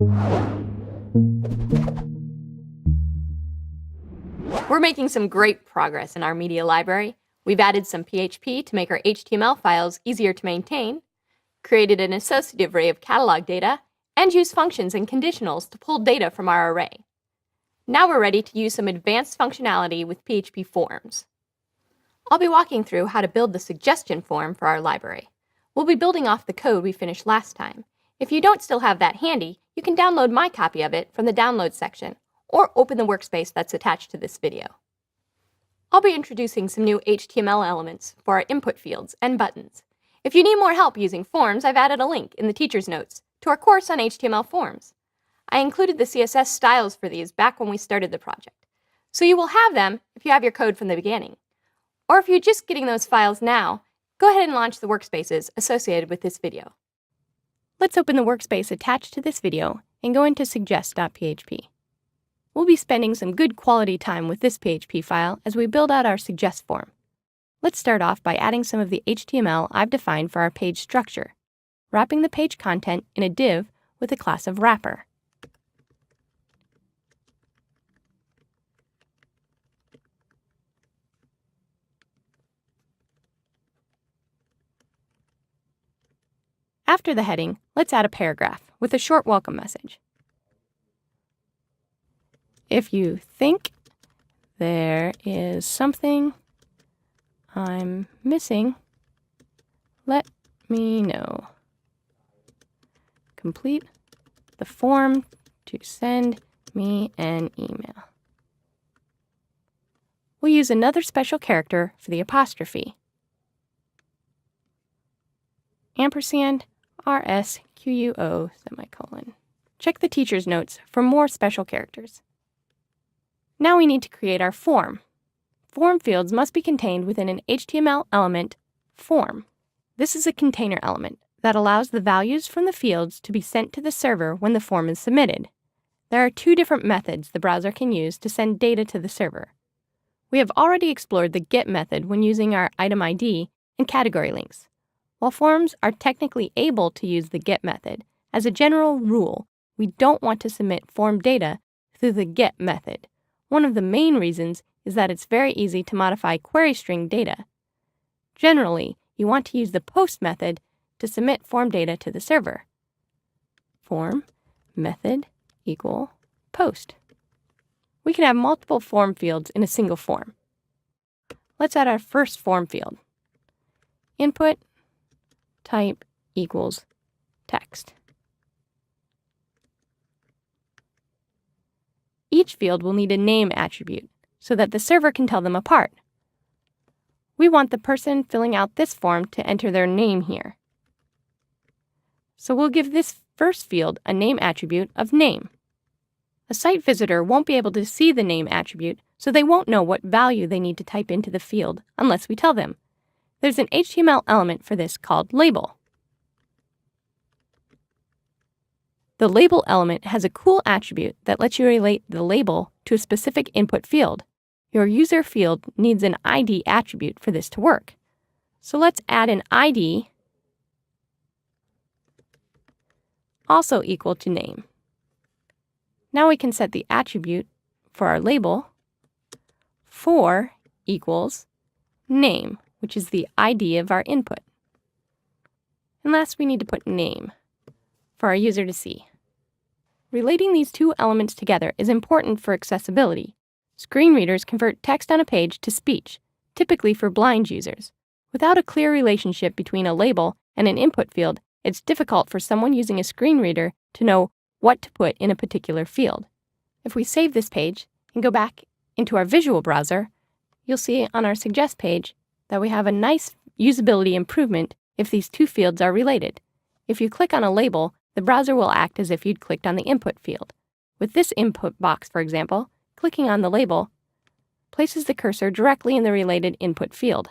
We're making some great progress in our media library. We've added some PHP to make our HTML files easier to maintain, created an associative array of catalog data, and used functions and conditionals to pull data from our array. Now we're ready to use some advanced functionality with PHP forms. I'll be walking through how to build the suggestion form for our library. We'll be building off the code we finished last time. If you don't still have that handy, you can download my copy of it from the Download section, or open the workspace that's attached to this video. I'll be introducing some new HTML elements for our input fields and buttons. If you need more help using forms, I've added a link in the teacher's notes to our course on HTML forms. I included the CSS styles for these back when we started the project, so you will have them if you have your code from the beginning. Or if you're just getting those files now, go ahead and launch the workspaces associated with this video. Let's open the workspace attached to this video and go into suggest.php. We'll be spending some good quality time with this PHP file as we build out our suggest form. Let's start off by adding some of the HTML I've defined for our page structure, wrapping the page content in a div with a class of wrapper. After the heading, let's add a paragraph with a short welcome message. If you think there is something I'm missing, let me know. Complete the form to send me an email. We'll use another special character for the apostrophe. Ampersand RSQUO semicolon. Check the teacher's notes for more special characters. Now we need to create our form. Form fields must be contained within an HTML element, form. This is a container element that allows the values from the fields to be sent to the server when the form is submitted. There are two different methods the browser can use to send data to the server. We have already explored the get method when using our item ID and category links. While forms are technically able to use the get method, as a general rule, we don't want to submit form data through the get method. One of the main reasons is that it's very easy to modify query string data. Generally, you want to use the post method to submit form data to the server. Form method equal post. We can have multiple form fields in a single form. Let's add our first form field. Input type equals text. Each field will need a name attribute so that the server can tell them apart. We want the person filling out this form to enter their name here. So we'll give this first field a name attribute of name. A site visitor won't be able to see the name attribute, so they won't know what value they need to type into the field unless we tell them. There's an HTML element for this called label. The label element has a cool attribute that lets you relate the label to a specific input field. Your user field needs an ID attribute for this to work. So let's add an ID also equal to name. Now we can set the attribute for our label for equals name, which is the ID of our input. And last, we need to put name for our user to see. Relating these two elements together is important for accessibility. Screen readers convert text on a page to speech, typically for blind users. Without a clear relationship between a label and an input field, it's difficult for someone using a screen reader to know what to put in a particular field. If we save this page and go back into our visual browser, you'll see on our suggest page that we have a nice usability improvement if these two fields are related. If you click on a label, the browser will act as if you'd clicked on the input field. With this input box, for example, clicking on the label places the cursor directly in the related input field.